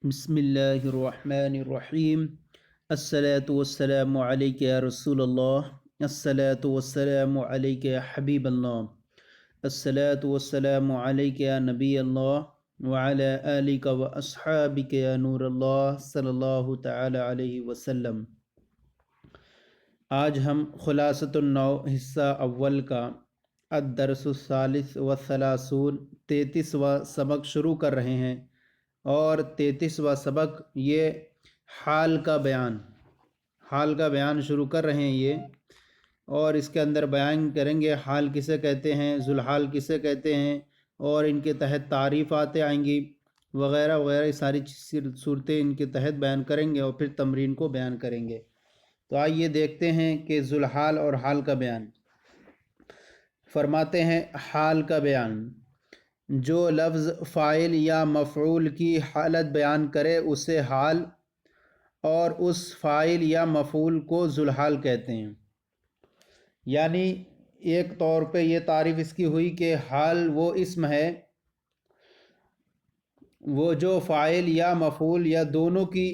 بسم اللہ الرحمن الرحیم الصلاۃ والسلام علیک یا رسول اللہ الصلاۃ والسلام علیک یا حبیب اللہ الصلاۃ والسلام علیک یا نبی اللہ وعلی آلک و اصحابک یا نور اللہ صلی اللہ تعالی علیہ وسلم۔ آج ہم خلاصۃ النو حصہ اول کا الدرس الثالث والثلاثون 33واں سبق شروع کر رہے ہیں، اور 33واں سبق یہ حال کا بیان شروع کر رہے ہیں یہ، اور اس کے اندر بیان کریں گے حال کسے کہتے ہیں، ذوالحال کسے کہتے ہیں، اور ان کے تحت تعریفات آئیں گی وغیرہ وغیرہ، یہ ساری صورتیں ان کے تحت بیان کریں گے اور پھر تمرین کو بیان کریں گے۔ تو آئیے دیکھتے ہیں کہ ذوالحال اور حال کا بیان۔ فرماتے ہیں حال کا بیان، جو لفظ فاعل یا مفعول کی حالت بیان کرے اسے حال، اور اس فاعل یا مفعول کو ذوالحال کہتے ہیں۔ یعنی ایک طور پہ یہ تعریف اس کی ہوئی کہ حال وہ اسم ہے وہ جو فاعل یا مفعول یا دونوں کی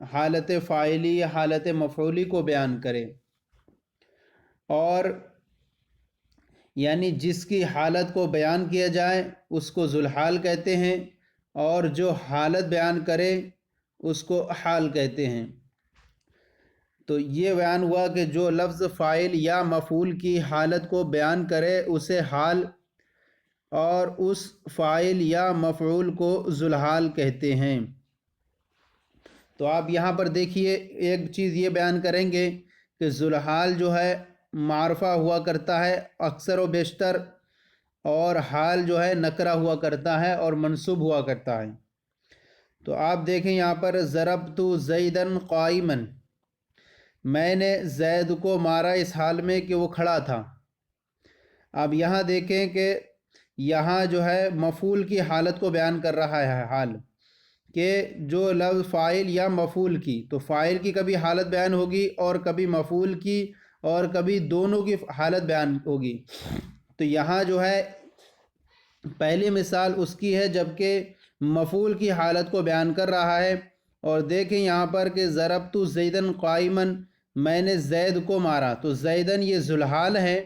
حالت فاعلی یا حالت مفعولی کو بیان کرے، اور یعنی جس کی حالت کو بیان کیا جائے اس کو ذوالحال کہتے ہیں، اور جو حالت بیان کرے اس کو حال کہتے ہیں۔ تو یہ بیان ہوا کہ جو لفظ فاعل یا مفعول کی حالت کو بیان کرے اسے حال، اور اس فاعل یا مفعول کو ذوالحال کہتے ہیں۔ تو آپ یہاں پر دیکھیے ایک چیز یہ بیان کریں گے کہ ذوالحال جو ہے معرفہ ہوا کرتا ہے اکثر و بیشتر، اور حال جو ہے نکرہ ہوا کرتا ہے اور منصوب ہوا کرتا ہے۔ تو آپ دیکھیں یہاں پر ضربت زیدن قائما، میں نے زید کو مارا اس حال میں کہ وہ کھڑا تھا۔ اب یہاں دیکھیں کہ یہاں جو ہے مفعول کی حالت کو بیان کر رہا ہے حال، کہ جو لفظ فاعل یا مفعول کی، تو فاعل کی کبھی حالت بیان ہوگی اور کبھی مفعول کی، اور کبھی دونوں کی حالت بیان ہوگی۔ تو یہاں جو ہے پہلی مثال اس کی ہے جبکہ مفعول کی حالت کو بیان کر رہا ہے۔ اور دیکھیں یہاں پر کہ ضربت زیدن قائما، میں نے زید کو مارا، تو زیدن یہ ذوالحال ہے،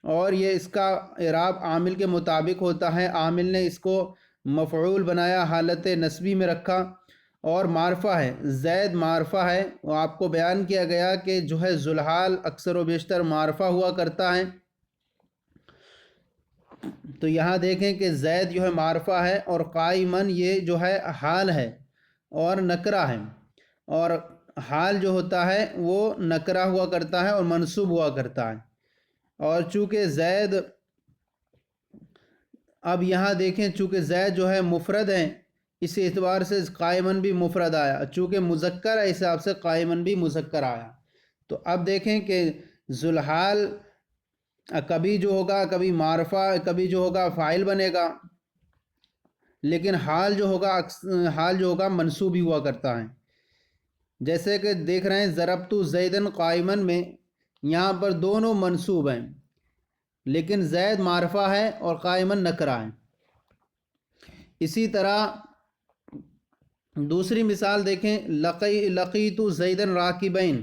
اور یہ اس کا اعراب عامل کے مطابق ہوتا ہے۔ عامل نے اس کو مفعول بنایا، حالت نصبی میں رکھا، اور معرفہ ہے، زید معرفہ ہے۔ وہ آپ کو بیان کیا گیا کہ جو ہے ذوالحال اکثر و بیشتر معرفہ ہوا کرتا ہے۔ تو یہاں دیکھیں کہ زید جو ہے معرفہ ہے، اور قائمن یہ جو ہے حال ہے اور نکرہ ہے، اور حال جو ہوتا ہے وہ نکرہ ہوا کرتا ہے اور منصوب ہوا کرتا ہے۔ اور چونکہ زید، اب یہاں دیکھیں چونکہ زید جو ہے مفرد ہیں، اس اعتبار سے قائمن بھی مفرد آیا، چونکہ مذکر ہے اس حساب سے قائمن بھی مذکر آیا۔ تو اب دیکھیں کہ ذوالحال کبھی جو ہوگا کبھی معرفہ، کبھی جو ہوگا فاعل بنے گا، لیکن حال جو ہوگا منصوب ہی ہوا کرتا ہے۔ جیسے کہ دیکھ رہے ہیں ضربت زیدن قائمن میں یہاں پر دونوں منصوب ہیں، لیکن زید معرفہ ہے اور قائمن نکرہ ہے۔ اسی طرح دوسری مثال دیکھیں، لقیت زیدن راکبین،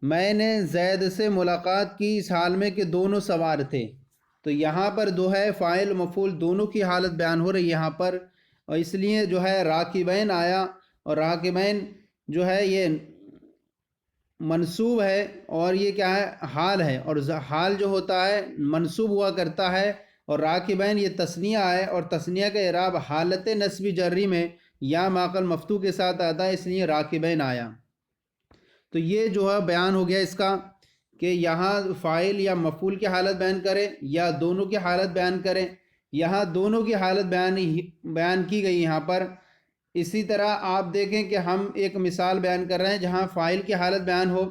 میں نے زید سے ملاقات کی اس حال میں کہ دونوں سوار تھے۔ تو یہاں پر جو ہے فاعل مفعول دونوں کی حالت بیان ہو رہی ہے یہاں پر، اور اس لیے جو ہے راکبین آیا، اور راکبین جو ہے یہ منصوب ہے، اور یہ کیا ہے حال ہے، اور حال جو ہوتا ہے منصوب ہوا کرتا ہے، اور راکبین یہ تثنیہ ہے، اور تثنیہ کا اعراب حالت نصبی جری میں یا ماقل مفتوح کے ساتھ آتا ہے، اس لیے راکبین آیا۔ تو یہ جو ہے بیان ہو گیا اس کا کہ یہاں فاعل یا مفعول کی حالت بیان کرے یا دونوں کی حالت بیان کرے۔ یہاں دونوں کی حالت بیان کی گئی یہاں پر۔ اسی طرح آپ دیکھیں کہ ہم ایک مثال بیان کر رہے ہیں جہاں فاعل کی حالت بیان ہو،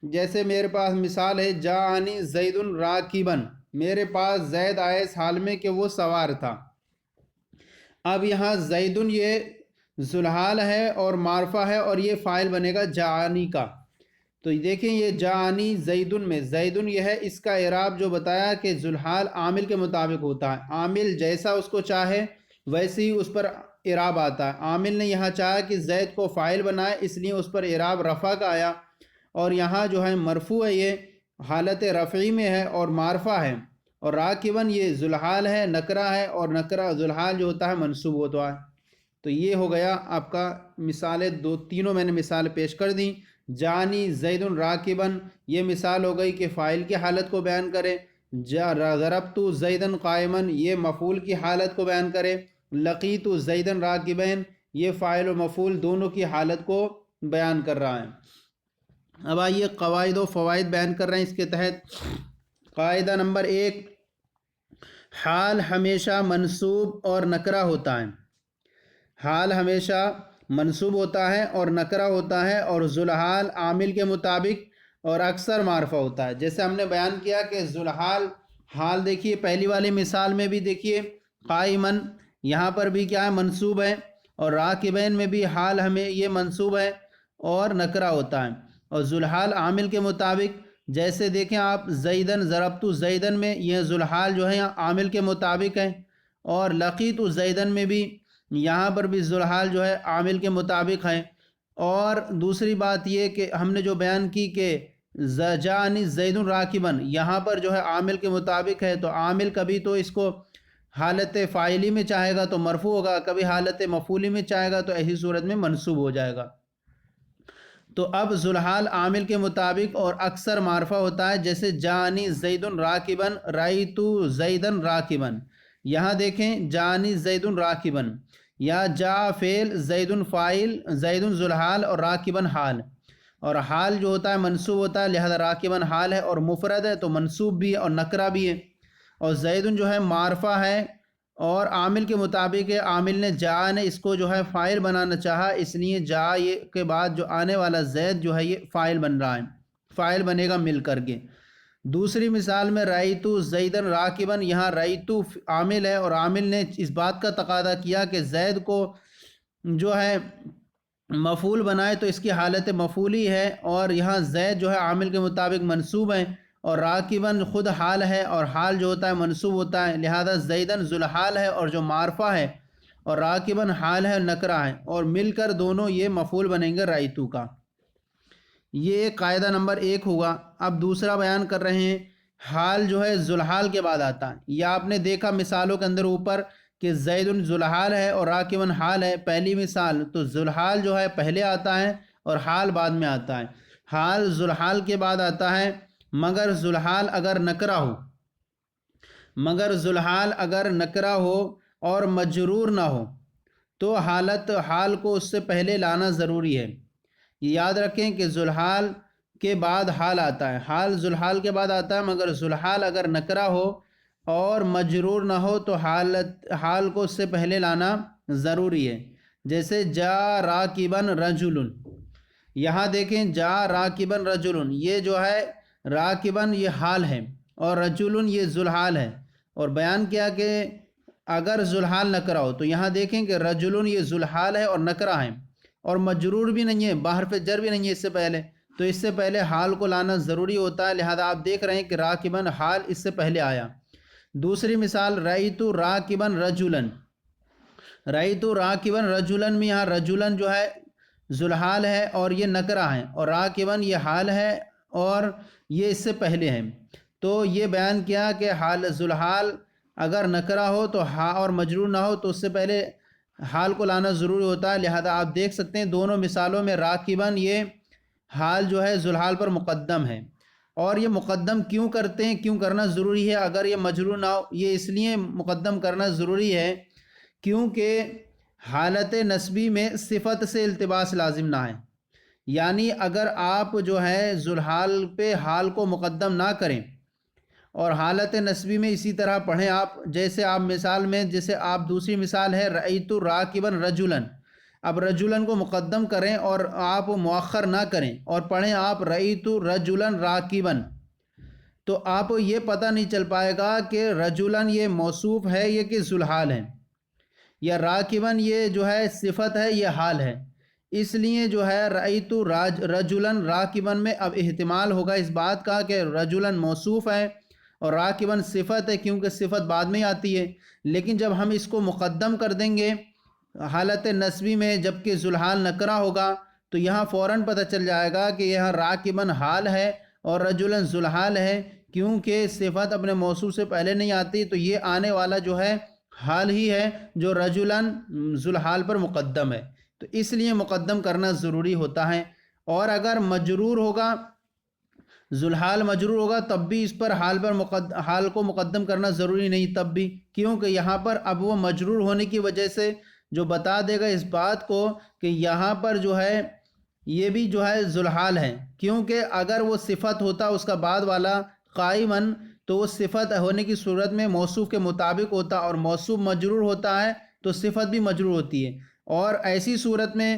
جیسے میرے پاس مثال ہے جاءنی زید راکبن، میرے پاس زید آئے اس حال میں کہ وہ سوار تھا۔ اب یہاں زیدن یہ ذوالحال ہے اور معرفہ ہے، اور یہ فاعل بنے گا جاءنی کا۔ تو دیکھیں یہ جاءنی زیدن میں زیدن یہ ہے، اس کا اعراب جو بتایا کہ ذوالحال عامل کے مطابق ہوتا ہے، عامل جیسا اس کو چاہے ویسے ہی اس پر اعراب آتا ہے۔ عامل نے یہاں چاہا کہ زید کو فاعل بنائے، اس لیے اس پر اعراب رفع کا آیا، اور یہاں جو ہے مرفوع ہے، یہ حالت رفعی میں ہے اور معرفہ ہے، اور راکباً یہ ذوالحال ہے، نکرہ ہے، اور نکرہ ذوالحال جو ہوتا ہے منصوب ہوتا ہے۔ تو یہ ہو گیا آپ کا مثالیں، تینوں میں نے مثال پیش کر دیں۔ جانی زید راکباً، یہ مثال ہو گئی کہ فاعل کی حالت کو بیان کرے۔ ضربت زیدن قائماً، یہ مفعول کی حالت کو بیان کرے۔ لقیت زیدن راکبین، یہ فاعل و مفعول دونوں کی حالت کو بیان کر رہا ہے۔ اب آئیے قواعد و فوائد بیان کر رہے ہیں اس کے تحت۔ قاعدہ نمبر 1، حال ہمیشہ منصوب اور نکرہ ہوتا ہے۔ حال ہمیشہ منصوب ہوتا ہے اور نکرہ ہوتا ہے، اور ذوالحال عامل کے مطابق اور اکثر معرفہ ہوتا ہے۔ جیسے ہم نے بیان کیا کہ ذوالحال حال، دیکھیے پہلی والی مثال میں بھی دیکھیے قائماً، یہاں پر بھی کیا ہے منصوب ہے، اور راکبین میں بھی حال ہمیں یہ منصوب ہے اور نکرہ ہوتا ہے، اور ذوالحال عامل کے مطابق جیسے دیکھیں آپ زیدن ضربت زیدن میں یہ ذوالحال جو ہے یہاں عامل کے مطابق ہے، اور لقیت زیدن میں بھی یہاں پر بھی ذوالحال جو ہے عامل کے مطابق ہے۔ اور دوسری بات یہ کہ ہم نے جو بیان کی کہ جانی زید راکباً، یہاں پر جو ہے عامل کے مطابق ہے، تو عامل کبھی تو اس کو حالت فاعلی میں چاہے گا تو مرفوع ہوگا، کبھی حالت مفعولی میں چاہے گا تو ایسی صورت میں منصوب ہو جائے گا۔ تو اب ذوالحال عامل کے مطابق اور اکثر معرفہ ہوتا ہے، جیسے جانی زید راکباً، رأیت زیدن راکباً، یہاں دیکھیں جانی زید راکباً، یا جا فعل، زید فاعل، زید ذوالحال اور راکباً حال، اور حال جو ہوتا ہے منصوب ہوتا ہے، لہذا راکباً حال ہے، اور مفرد ہے تو منصوب بھی ہے اور نکرہ بھی ہے، اور زید جو ہے معرفہ ہے اور عامل کے مطابق ہے۔ عامل نے جا نے اس کو جو ہے فاعل بنانا چاہا، اس لیے جا یہ کے بعد جو آنے والا زید جو ہے یہ فاعل بن رہا ہے، فاعل بنے گا مل کر کے۔ دوسری مثال میں رأیتو زیدن راکباً، یہاں رأیتو عامل ہے، اور عامل نے اس بات کا تقاضا کیا کہ زید کو جو ہے مفعول بنائے تو اس کی حالت مفعولی ہے، اور یہاں زید جو ہے عامل کے مطابق منصوب ہے، اور راکباً خود حال ہے، اور حال جو ہوتا ہے منصوب ہوتا ہے، لہذا زیدن ذوالحال ہے اور جو معرفہ ہے، اور راکباً حال ہے نکرہ ہے، اور مل کر دونوں یہ مفعول بنیں گے رأیتو کا۔ یہ قاعدہ نمبر 1 ہوا۔ اب دوسرا بیان کر رہے ہیں، حال جو ہے ذوالحال کے بعد آتا ہے۔ یہ آپ نے دیکھا مثالوں کے اندر اوپر کہ زید ذوالحال ہے اور راکباً حال ہے، پہلی مثال تو ذوالحال جو ہے پہلے آتا ہے اور حال بعد میں آتا ہے۔ حال ذوالحال کے بعد آتا ہے، مگر ذوالحال اگر نکرہ ہو، مگر ذوالحال اگر نکرہ ہو اور مجرور نہ ہو تو حالت حال کو اس سے پہلے لانا ضروری ہے۔ یاد رکھیں کہ ذوالحال کے بعد حال آتا ہے، حال ذوالحال کے بعد آتا ہے، مگر ذوالحال اگر نکرہ ہو اور مجرور نہ ہو تو حال کو اس سے پہلے لانا ضروری ہے۔ جیسے جا راکباً رجل، یہاں دیکھیں جا راکباً رجل، یہ جو ہے راکباً یہ حال ہے اور رجل یہ ذوالحال ہے، اور بیان کیا کہ اگر ذوالحال نکرہ ہو، تو یہاں دیکھیں کہ رجل یہ ذوالحال ہے اور نکرہ ہے اور مجرور بھی نہیں ہے، بحرف جر بھی نہیں ہے اس سے پہلے، تو اس سے پہلے حال کو لانا ضروری ہوتا ہے، لہذا آپ دیکھ رہے ہیں کہ راکباً حال اس سے پہلے آیا۔ دوسری مثال رأیت راکباً رجلاً، رأیت راکباً رجلاً میں یہاں رجلاً جو ہے ذوالحال ہے اور یہ نکرہ ہے، اور راکباً یہ حال ہے اور یہ اس سے پہلے ہے، تو یہ بیان کیا کہ حال ذوالحال اگر نکرہ ہو تو اور مجرور نہ ہو تو اس سے پہلے حال کو لانا ضروری ہوتا ہے، لہذا آپ دیکھ سکتے ہیں دونوں مثالوں میں راکباً یہ حال جو ہے ذوالحال پر مقدم ہے، اور یہ مقدم کیوں کرتے ہیں، کیوں کرنا ضروری ہے اگر یہ مجرور نہ ہو؟ یہ اس لیے مقدم کرنا ضروری ہے کیونکہ حالت نسبی میں صفت سے التباس لازم نہ ہے، یعنی اگر آپ جو ہے ذوالحال پہ حال کو مقدم نہ کریں اور حالت نسبی میں اسی طرح پڑھیں آپ، جیسے آپ مثال میں، جیسے آپ دوسری مثال ہے رأیت راکباً رجلاً، اب رجلاً کو مقدم کریں اور آپ مؤخر نہ کریں اور پڑھیں آپ رأیت رجلاً راکباً، تو آپ کو یہ پتہ نہیں چل پائے گا کہ رجلاً یہ موصوف ہے یہ کہ ذوالحال ہے، یا راکباً یہ جو ہے صفت ہے یہ حال ہے، اس لیے جو ہے رأیت رجلاً راکباً میں اب احتمال ہوگا اس بات کا کہ رجلاً موصوف ہے اور راکباً صفت ہے، کیونکہ صفت بعد میں آتی ہے، لیکن جب ہم اس کو مقدم کر دیں گے حالت نسبی میں جبکہ ذوالحال نکرہ ہوگا تو یہاں فوراً پتہ چل جائے گا کہ یہاں راکبن حال ہے اور رجلن ذوالحال ہے، کیونکہ صفت اپنے موصوف سے پہلے نہیں آتی، تو یہ آنے والا جو ہے حال ہی ہے جو رجلن ذوالحال پر مقدم ہے، تو اس لیے مقدم کرنا ضروری ہوتا ہے۔ اور اگر مجرور ہوگا، ذوالحال مجرور ہوگا، تب بھی اس پر حال کو مقدم کرنا ضروری نہیں، تب بھی، کیونکہ یہاں پر اب وہ مجرور ہونے کی وجہ سے جو بتا دے گا اس بات کو کہ یہاں پر جو ہے یہ بھی جو ہے ذوالحال ہے، کیونکہ اگر وہ صفت ہوتا اس کا بعد والا قائمن، تو وہ صفت ہونے کی صورت میں موصوف کے مطابق ہوتا، اور موصوف مجرور ہوتا ہے تو صفت بھی مجرور ہوتی ہے، اور ایسی صورت میں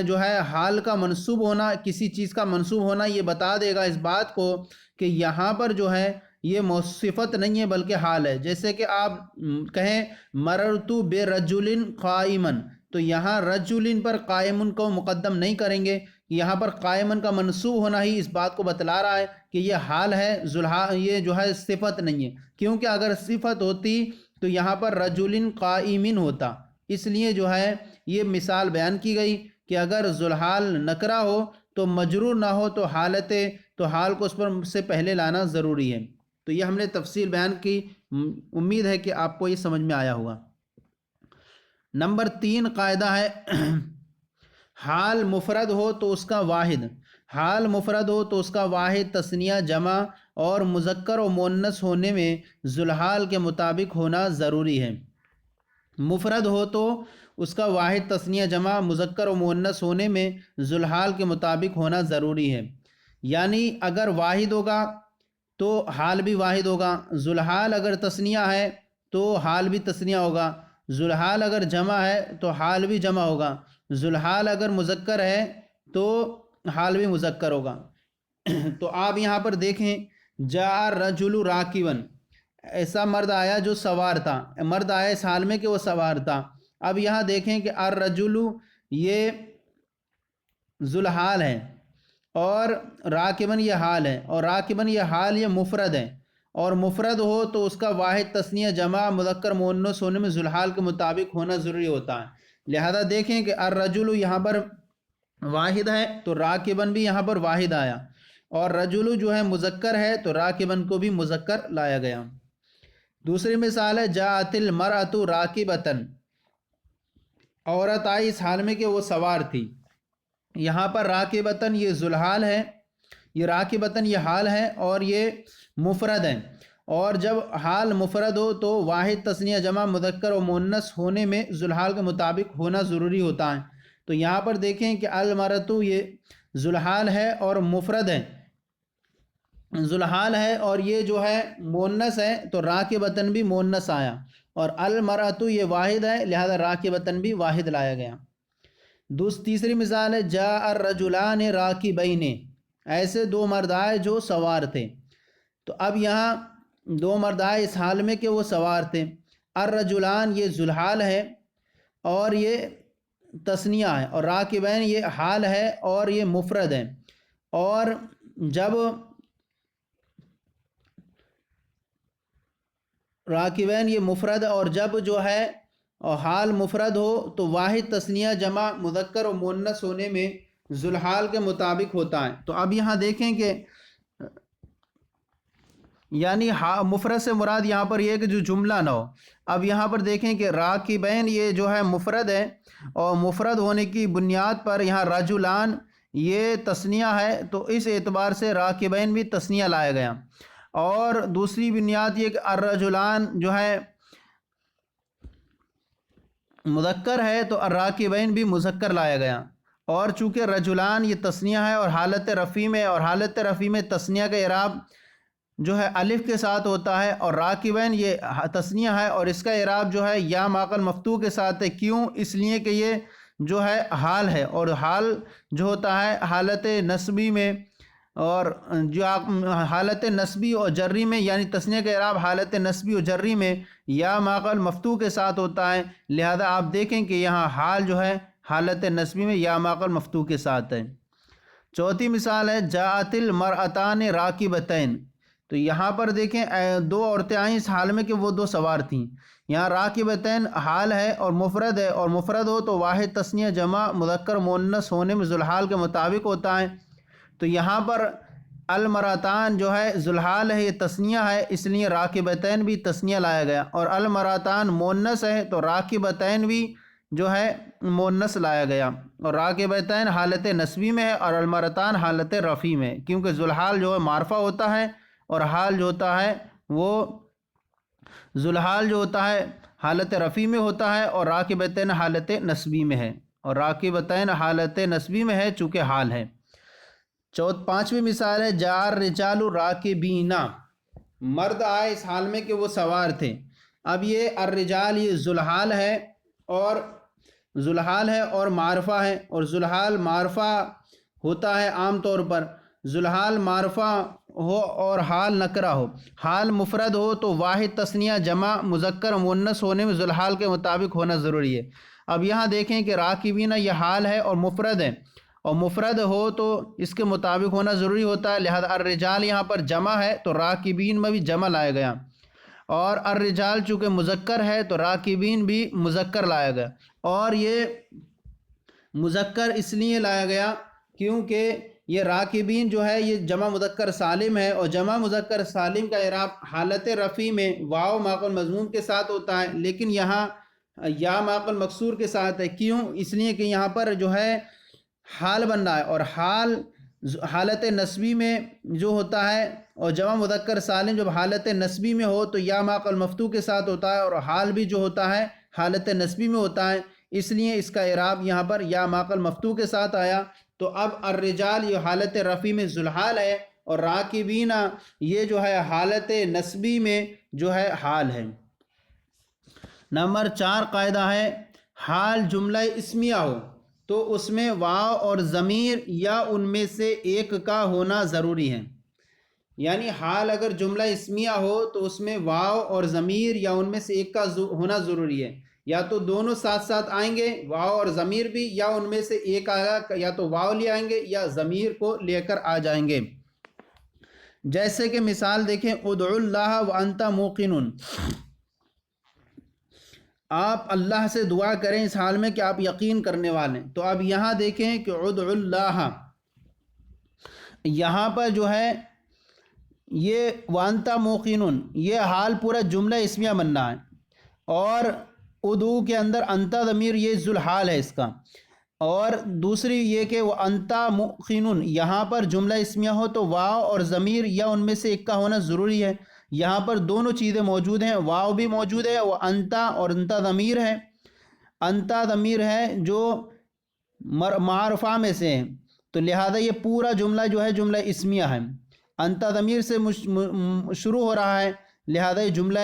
جو ہے حال کا منصوب ہونا، کسی چیز کا منصوب ہونا، یہ بتا دے گا اس بات کو کہ یہاں پر جو ہے یہ صفت نہیں ہے بلکہ حال ہے۔ جیسے کہ آپ کہیں مررتو بے رجل قائمن، تو یہاں رجل پر قائمن کو مقدم نہیں کریں گے، یہاں پر قائمن کا منصوب ہونا ہی اس بات کو بتلا رہا ہے کہ یہ حال ہے، یہ جو ہے صفت نہیں ہے، کیونکہ اگر صفت ہوتی تو یہاں پر رجل قائمن ہوتا۔ اس لیے جو ہے یہ مثال بیان کی گئی کہ اگر ذوالحال نکرہ ہو تو مجرور نہ ہو تو حال کو اس پر سے پہلے لانا ضروری ہے۔ تو یہ ہم نے تفصیل بیان کی، امید ہے کہ آپ کو یہ سمجھ میں آیا ہوگا۔ نمبر 3 قاعدہ ہے حال مفرد ہو تو اس کا واحد، حال مفرد ہو تو اس کا واحد تثنیہ جمع اور مذکر و مؤنث ہونے میں ذوالحال کے مطابق ہونا ضروری ہے۔ مفرد ہو تو اس کا واحد تثنیہ جمع مذکر و مؤنث ہونے میں ذوالحال کے مطابق ہونا ضروری ہے، یعنی اگر واحد ہوگا تو حال بھی واحد ہوگا، ذوالحال اگر تثنیہ ہے تو حال بھی تثنیہ ہوگا، ذوالحال اگر جمع ہے تو حال بھی جمع ہوگا، ذوالحال اگر مذکر ہے تو حال بھی مذکر ہوگا۔ تو آپ یہاں پر دیکھیں جاء الرجل راکبا، ایسا مرد آیا جو سوار تھا، مرد آیا اس حال میں کہ وہ سوار تھا۔ اب یہاں دیکھیں کہ الرجل یہ ذوالحال ہے اور راکبن یہ حال ہے، اور راکبن یہ حال یہ مفرد ہے، اور مفرد ہو تو اس کا واحد تثنیہ جمع مذکر مؤنث ہونے میں ذوالحال کے مطابق ہونا ضروری ہوتا ہے۔ لہذا دیکھیں کہ الرجل یہاں پر واحد ہے تو راکبن بھی یہاں پر واحد آیا، اور رجل جو ہے مذکر ہے تو راکبن کو بھی مذکر لایا گیا۔ دوسری مثال ہے جاءت المرأۃ راکبۃ، عورت آئی اس حال میں کہ وہ سوار تھی، یہاں پر راکبۃ یہ ذوالحال ہے، یہ راکبۃ یہ حال ہے اور یہ مفرد ہے، اور جب حال مفرد ہو تو واحد تثنیہ جمع مذکر و مؤنث ہونے میں ذوالحال کے مطابق ہونا ضروری ہوتا ہے۔ تو یہاں پر دیکھیں کہ المرأۃ یہ ذوالحال ہے اور مفرد ہے، ذوالحال ہے اور یہ جو ہے مؤنث ہے تو راکبۃ بھی مؤنث آیا، اور المرأۃ یہ واحد ہے لہذا راکبۃ بھی واحد لایا گیا۔ تیسری مثال ہے جاء الرجلان راکبین، ایسے دو مرد آئے جو سوار تھے، تو اب یہاں دو مرد آئے اس حال میں کہ وہ سوار تھے، الرجلان یہ ذوالحال ہے اور یہ تثنیہ ہے، اور راکبین یہ حال ہے اور یہ مفرد ہے، اور جب راکبین یہ مفرد اور جب جو ہے حال مفرد ہو تو واحد تثنیہ جمع مذکر و مؤنث ہونے میں ذوالحال کے مطابق ہوتا ہے۔ تو اب یہاں دیکھیں کہ یعنی مفرد سے مراد یہاں پر یہ کہ جو جملہ نہ ہو۔ اب یہاں پر دیکھیں کہ راکبین یہ جو ہے مفرد ہے، اور مفرد ہونے کی بنیاد پر یہاں رجلان یہ تثنیہ ہے تو اس اعتبار سے راکبین بھی تثنیہ لایا گیا، اور دوسری بنیاد یہ کہ الرجلان جو ہے مذکر ہے تو الراکبین بھی مذکر لایا گیا، اور چونکہ رجلان یہ تثنیہ ہے اور حالت رفع میں تثنیہ کا اعراب جو ہے الف کے ساتھ ہوتا ہے، اور راکبین یہ تثنیہ ہے اور اس کا اعراب جو ہے یا ماقل مفتوح کے ساتھ ہے، کیوں؟ اس لیے کہ یہ جو ہے حال ہے، اور حال جو ہوتا ہے حالت نسبی میں، اور جو حالت نسبی اور جری میں، یعنی تثنیہ کا اعراب حالت نسبی اور جری میں یا ماقل مفتوح کے ساتھ ہوتا ہے، لہذا آپ دیکھیں کہ یہاں حال جو ہے حالت نسبی میں یا ماقل مفتوح کے ساتھ ہے۔ چوتھی مثال ہے جاءت المرأتان راکبتین، تو یہاں پر دیکھیں دو عورتیں آئیں اس حال میں کہ وہ دو سوار تھیں. یہاں راکبتین حال ہے اور مفرد ہے، اور مفرد ہو تو واحد تثنیہ جمع مذکر مؤنث ہونے میں ذوالحال کے مطابق ہوتا ہے. تو یہاں پر المراتان جو ہے ذوالحال ہے، یہ تثنیہ ہے، اس لیے راکبتین بھی تثنیہ لایا گیا، اور المراتان مؤنث ہے تو راکبتین بھی جو ہے مؤنث لایا گیا. اور راکبتین حالت نسبی میں ہے اور المراتان حالت رفعی میں، کیونکہ ذوالحال جو ہے معرفہ ہوتا ہے اور حال جو ہوتا ہے وہ ذوالحال جو ہوتا ہے حالت رفعی میں ہوتا ہے، اور راکبتین حالت نسبی میں ہے، اور راکبتین حالت نسبی میں ہے چونکہ حال ہے. پانچویں مثال ہے جار رجال راکبینا، مرد آئے اس حال میں کہ وہ سوار تھے. اب یہ الرجال یہ ذوالحال ہے اور معرفہ ہے، اور ذوالحال معرفہ ہوتا ہے عام طور پر. ذوالحال معرفہ ہو اور حال نکرہ ہو. حال مفرد ہو تو واحد تثنیہ جمع مذکر مؤنث ہونے میں ذوالحال کے مطابق ہونا ضروری ہے. اب یہاں دیکھیں کہ راکبینا یہ حال ہے اور مفرد ہے، اور مفرد ہو تو اس کے مطابق ہونا ضروری ہوتا ہے، لہذا الرجال یہاں پر جمع ہے تو راکبین میں بھی جمع لایا گیا، اور الرجال چونکہ مذکر ہے تو راکبین بھی مذکر لایا گیا. اور یہ مذکر اس لیے لایا گیا کیونکہ یہ راکبین جو ہے یہ جمع مذکر سالم ہے، اور جمع مذکر سالم کا اعراب حالت رفعی میں واو ماقل مضموم کے ساتھ ہوتا ہے، لیکن یہاں یا ماقل مکسور کے ساتھ ہے. کیوں؟ اس لیے کہ یہاں پر جو ہے حال بن رہا ہے، اور حال حالت نسبی میں جو ہوتا ہے، اور جمع مذکر سالم جب حالت نسبی میں ہو تو یا ماقل مفتوح کے ساتھ ہوتا ہے، اور حال بھی جو ہوتا ہے حالت نسبی میں ہوتا ہے، اس لیے اس کا اعراب یہاں پر یا ماقل مفتوح کے ساتھ آیا. تو اب الرجال یہ حالت رفعی میں ذوالحال ہے، اور راکبین یہ جو ہے حالت نسبی میں جو ہے حال ہے. نمبر 4 قاعدہ ہے حال جملہ اسمیہ ہو تو اس میں واو اور ضمیر یا ان میں سے ایک کا ہونا ضروری ہے. یعنی حال اگر جملہ اسمیہ ہو تو اس میں واو اور ضمیر یا ان میں سے ایک کا ہونا ضروری ہے، یا تو دونوں ساتھ ساتھ آئیں گے واو اور ضمیر بھی، یا ان میں سے ایک آیا یا تو واو لے آئیں گے یا ضمیر کو لے کر آ جائیں گے. جیسے کہ مثال دیکھیں ادعو اللہ وانت موقن، آپ اللہ سے دعا کریں اس حال میں کہ آپ یقین کرنے والے ہیں. تو اب یہاں دیکھیں کہ ادعو اللہ، یہاں پر جو ہے یہ وانت موقن یہ حال پورا جملہ اسمیہ بننا ہے، اور ادعو کے اندر انتا ضمیر یہ ذوالحال ہے اس کا. اور دوسری یہ کہ وہ انتا موقن یہاں پر جملہ اسمیہ ہو تو واو اور ضمیر یا ان میں سے ایک کا ہونا ضروری ہے. یہاں پر دونوں چیزیں موجود ہیں، واو بھی موجود ہے، وہ انتا اور انتا ضمیر ہے. انتا ضمیر ہے جو معرفہ میں سے ہے، تو لہذا یہ پورا جملہ جو ہے جملہ اسمیہ ہے. انتا ضمیر سے شروع ہو رہا ہے، لہذا یہ جملہ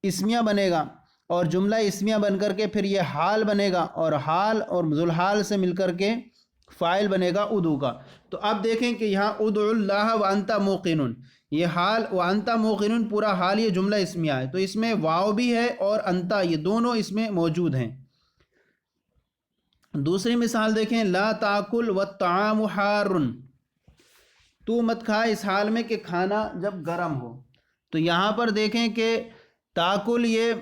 اسمیہ بنے گا، اور جملہ اسمیہ بن کر کے پھر یہ حال بنے گا، اور حال اور ذوالحال سے مل کر کے فاعل بنے گا ادعو کا. تو اب دیکھیں کہ یہاں ادعو اللہ وانت موقن، یہ حال وانت موقن پورا حال یہ جملہ اسمیہ ہے، تو اس میں واو بھی ہے اور انتا یہ دونوں اس میں موجود ہیں. دوسری مثال دیکھیں لا تاکل والطعام حار، تو مت کھا اس حال میں کہ کھانا جب گرم ہو. تو یہاں پر دیکھیں کہ تاکل یہ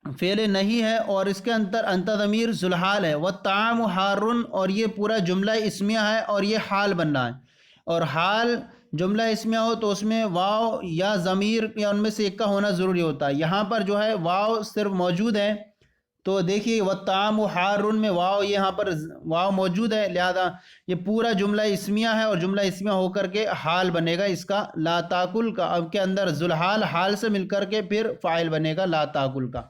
فعل نہیں ہے اور اس کے اندر انتا ضمیر ذوالحال ہے، والطعام حار، اور یہ پورا جملہ اسمیہ ہے اور یہ حال بن رہا ہے. اور حال جملہ اسمیہ ہو تو اس میں واو یا ضمیر یا ان میں سے ایک کا ہونا ضروری ہوتا ہے. یہاں پر جو ہے واو صرف موجود ہے، تو دیکھیے والطعام حار میں واو یہاں پر واو موجود ہے، لہذا یہ پورا جملہ اسمیہ ہے اور جملہ اسمیہ ہو کر کے حال بنے گا اس کا لا تاکل کا. اب کے اندر ذوالحال حال سے مل کر کے پھر فاعل بنے گا لا تاکل کا.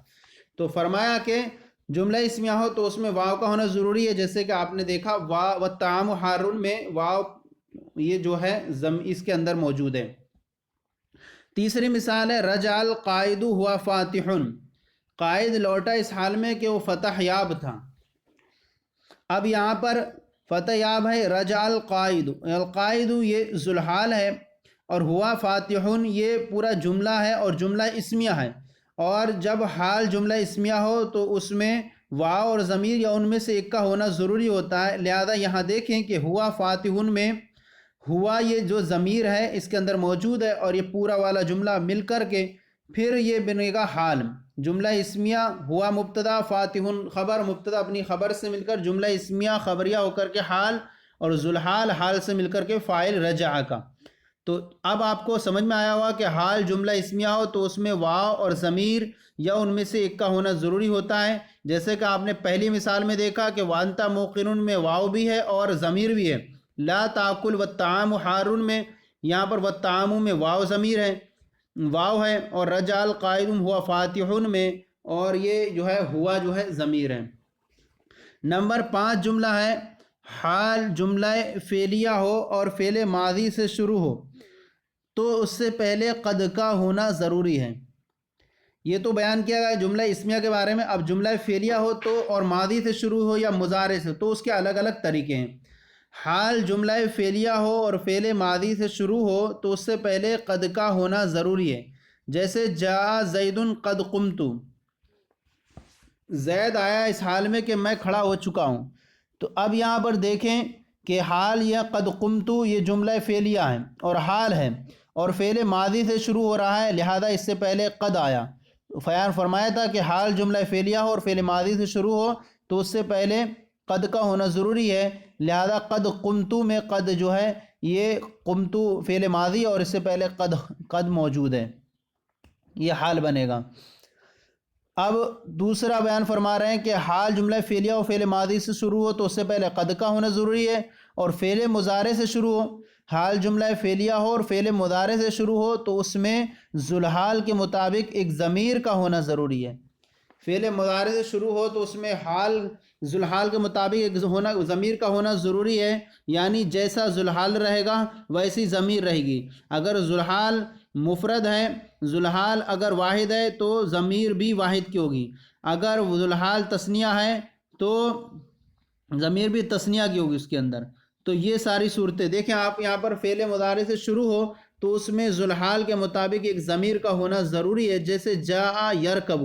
تو فرمایا کہ جملہ اسمیہ ہو تو اس میں واو کا ہونا ضروری ہے، جیسے کہ آپ نے دیکھا والطعام حار میں واو یہ جو ہے اس کے اندر موجود ہے. تیسری مثال ہے رجع القائد ہوا فاتح، قائد لوٹا اس حال میں کہ وہ فتح یاب تھا. اب یہاں پر فتح یاب ہے رجع القائد، القائد یہ ذوالحال ہے، اور ہوا فاتح یہ پورا جملہ ہے اور جملہ اسمیہ ہے. اور جب حال جملہ اسمیہ ہو تو اس میں واو اور ضمیر یا ان میں سے ایک کا ہونا ضروری ہوتا ہے. لہذا یہاں دیکھیں کہ ہوا فاتح میں ہوا یہ جو ضمیر ہے اس کے اندر موجود ہے، اور یہ پورا والا جملہ مل کر کے پھر یہ بنے گا حال۔ جملہ اسمیہ ہوا مبتدا، فاتح خبر، مبتدا اپنی خبر سے مل کر جملہ اسمیہ خبریہ ہو کر کے حال، اور ذوالحال حال سے مل کر کے فاعل رجع کا۔ تو اب آپ کو سمجھ میں آیا ہوا کہ حال جملہ اسمیہ ہو تو اس میں واو اور ضمیر یا ان میں سے ایک کا ہونا ضروری ہوتا ہے، جیسے کہ آپ نے پہلی مثال میں دیکھا کہ وانتا موقنون میں واو بھی ہے اور ضمیر بھی ہے، لا تاکل والطعام حارن میں یہاں پر والطعام میں واو ضمیر ہے، واو ہے، اور رجال قائم ہوا فاتحن میں، اور یہ جو ہے ہوا جو ہے ضمیر ہے۔ نمبر 5 جملہ ہے حال جملہ فعلیہ ہو اور فعل ماضی سے شروع ہو تو اس سے پہلے قد کا ہونا ضروری ہے۔ یہ تو بیان کیا گیا جملہ اسمیہ کے بارے میں۔ اب جملہ فعلیہ ہو تو اور ماضی سے شروع ہو یا مضارع سے، تو اس کے الگ الگ طریقے ہیں۔ حال جملہ فعلیہ ہو اور فعل ماضی سے شروع ہو تو اس سے پہلے قد کا ہونا ضروری ہے، جیسے جاء زید قد قمت، زید آیا اس حال میں کہ میں کھڑا ہو چکا ہوں۔ تو اب یہاں پر دیکھیں کہ حال یا قد قمت یہ جملہ فعلیہ ہے اور حال ہے اور فعل ماضی سے شروع ہو رہا ہے، لہذا اس سے پہلے قد آیا۔ بیان فرمایا تھا کہ حال جملہ فعلیہ ہو اور فعل ماضی سے شروع ہو تو اس سے پہلے قد کا ہونا ضروری ہے، لہذا قد قمت میں قد جو ہے یہ قمت فعل ماضی اور اس سے پہلے قد موجود ہے، یہ حال بنے گا۔ اب دوسرا بیان فرما رہے ہیں کہ حال جملہ فعلیہ اور فعل ماضی سے شروع ہو تو اس سے پہلے قد کا ہونا ضروری ہے، اور فعل مضارع سے شروع ہو، حال جملہ فعلیہ ہو اور فعل مضارع سے شروع ہو تو اس میں ذوالحال کے مطابق ایک ضمیر کا ہونا ضروری ہے۔ فعل مضارع سے شروع ہو تو اس میں حال ذوالحال کے مطابق ایک ضمیر کا ہونا ضروری ہے، یعنی جیسا ذوالحال رہے گا ویسی ضمیر رہے گی۔ اگر ذوالحال مفرد ہے، ذوالحال اگر واحد ہے تو ضمیر بھی واحد کی ہوگی، اگر ذوالحال تثنیہ ہے تو ضمیر بھی تثنیہ کی ہوگی اس کے اندر۔ تو یہ ساری صورتیں دیکھیں آپ، یہاں پر فعل مضارع سے شروع ہو تو اس میں ذوالحال کے مطابق ایک ضمیر کا ہونا ضروری ہے، جیسے جاء یرکب،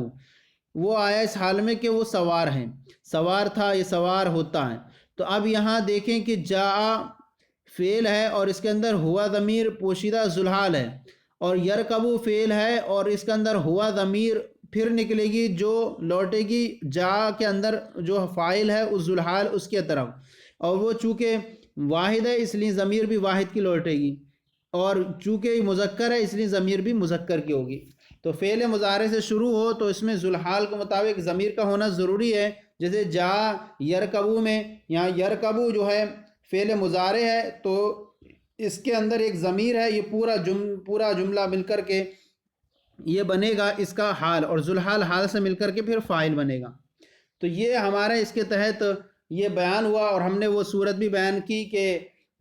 وہ آیا اس حال میں کہ وہ سوار ہیں، سوار تھا، یہ سوار ہوتا ہے۔ تو اب یہاں دیکھیں کہ جاء فعل ہے اور اس کے اندر ہوا ضمیر پوشیدہ ذوالحال ہے، اور یرکب فعل ہے اور اس کے اندر ہوا ضمیر پھر نکلے گی جو لوٹے گی جاء کے اندر جو فاعل ہے اس ذوالحال اس کے طرف، اور وہ چونکہ واحد ہے اس لیے ضمیر بھی واحد کی لوٹے گی، اور چونکہ مذکر ہے اس لیے ضمیر بھی مذکر کی ہوگی۔ تو فعل مضارع سے شروع ہو تو اس میں ذوالحال کے مطابق ضمیر کا ہونا ضروری ہے، جیسے جاء یرکبو میں، یہاں یرکبو جو ہے فعل مضارع ہے تو اس کے اندر ایک ضمیر ہے، یہ پورا جملہ مل کر کے یہ بنے گا اس کا حال، اور ذوالحال حال سے مل کر کے پھر فاعل بنے گا۔ تو یہ ہمارا اس کے تحت یہ بیان ہوا، اور ہم نے وہ صورت بھی بیان کی کہ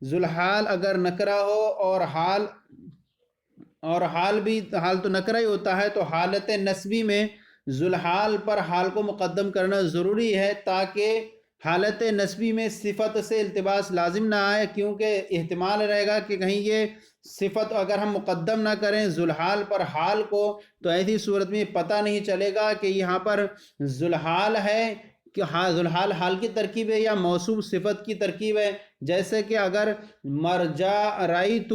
ذوالحال اگر نکرہ ہو اور حال تو نکرہ ہی ہوتا ہے، تو حالت نسبی میں ذوالحال پر حال کو مقدم کرنا ضروری ہے تاکہ حالت نسبی میں صفت سے التباس لازم نہ آئے، کیونکہ احتمال رہے گا کہ کہیں یہ صفت اگر ہم مقدم نہ کریں ذوالحال پر حال کو تو ایسی صورت میں پتہ نہیں چلے گا کہ یہاں پر ذوالحال ہے کہ ذوالحال حال کی ترکیب ہے یا موصوف صفت کی ترکیب ہے۔ جیسے کہ اگر مرجا رأیت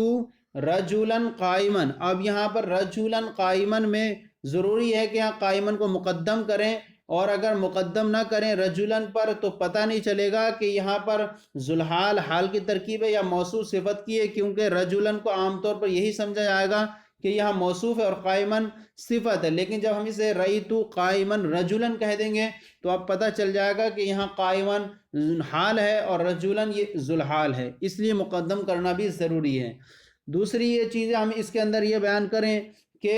رجلا قائما، اب یہاں پر رجلا قائما میں ضروری ہے کہ یہاں قائما کو مقدم کریں، اور اگر مقدم نہ کریں رجلن پر تو پتہ نہیں چلے گا کہ یہاں پر ذوالحال حال کی ترکیب ہے یا موصوف صفت کی ہے، کیونکہ رجلن کو عام طور پر یہی سمجھا جائے گا کہ یہاں موصوف ہے اور قائمن صفت ہے، لیکن جب ہم اسے رأیتو قائمن رجلن کہہ دیں گے تو اب پتہ چل جائے گا کہ یہاں قائمن حال ہے اور رجلن یہ ذوالحال ہے، اس لیے مقدم کرنا بھی ضروری ہے۔ دوسری یہ چیزیں ہم اس کے اندر یہ بیان کریں کہ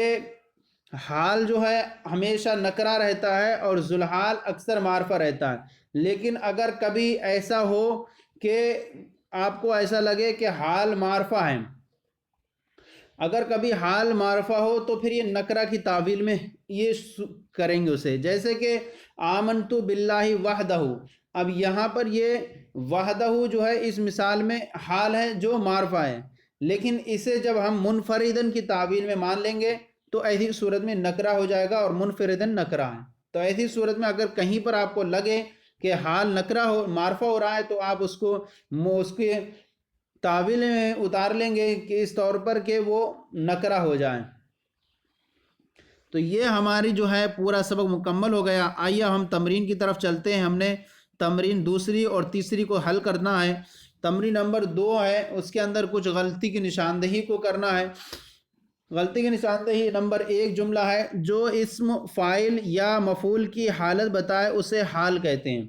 حال جو ہے ہمیشہ نکرہ رہتا ہے اور ذوالحال اکثر معرفہ رہتا ہے، لیکن اگر کبھی ایسا ہو کہ آپ کو ایسا لگے کہ حال معرفہ ہے، اگر کبھی حال معرفہ ہو تو پھر یہ نکرہ کی تعویل میں یہ کریں گے اسے، جیسے کہ آمنت باللہ وحدہ، اب یہاں پر یہ وحدہ جو ہے اس مثال میں حال ہے جو معرفہ ہے، لیکن اسے جب ہم منفردن کی تعویل میں مان لیں گے تو ایسی صورت میں نکرہ ہو جائے گا اور منفردن نکرہ ہے۔ تو ایسی صورت میں اگر کہیں پر آپ کو لگے کہ حال نکرہ معرفہ ہو رہا ہے تو آپ اس کے تعویل میں اتار لیں گے کہ اس طور پر کہ وہ نکرہ ہو جائیں۔ تو یہ ہماری جو ہے پورا سبق مکمل ہو گیا۔ آئیے ہم تمرین کی طرف چلتے ہیں۔ ہم نے تمرین دوسری اور تیسری کو حل کرنا ہے۔ تمرین نمبر 2 ہے، اس کے اندر کچھ غلطی کی نشاندہی کو کرنا ہے۔ غلطی کی نشاندہی نمبر 1 جملہ ہے، جو اسم فاعل یا مفعول کی حالت بتائے اسے حال کہتے ہیں۔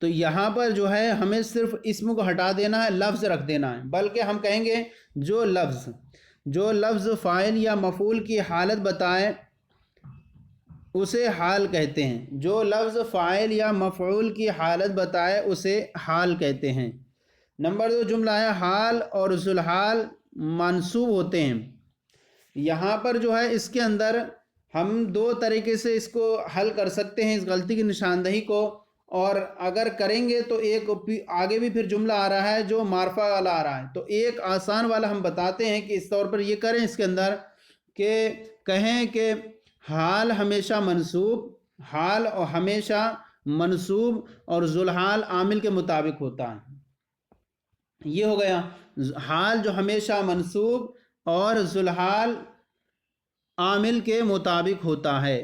تو یہاں پر جو ہے ہمیں صرف اسم کو ہٹا دینا ہے، لفظ رکھ دینا ہے، بلکہ ہم کہیں گے جو لفظ فاعل یا مفعول کی حالت بتائے اسے حال کہتے ہیں۔ جو لفظ فاعل یا مفعول کی حالت بتائے اسے حال کہتے ہیں۔ نمبر 2 جملہ ہے، حال اور ذوالحال منصوب ہوتے ہیں۔ یہاں پر جو ہے اس کے اندر ہم 2 طریقے سے اس کو حل کر سکتے ہیں، اس غلطی کی نشاندہی کو، اور اگر کریں گے تو ایک آگے بھی پھر جملہ آ رہا ہے جو معرفہ والا آ رہا ہے، تو ایک آسان والا ہم بتاتے ہیں کہ اس طور پر یہ کریں اس کے اندر کہ کہیں کہ حال ہمیشہ منصوب اور ذوالحال عامل کے مطابق ہوتا ہے۔ یہ ہو گیا حال جو ہمیشہ منصوب اور ذوالحال عامل کے مطابق ہوتا ہے،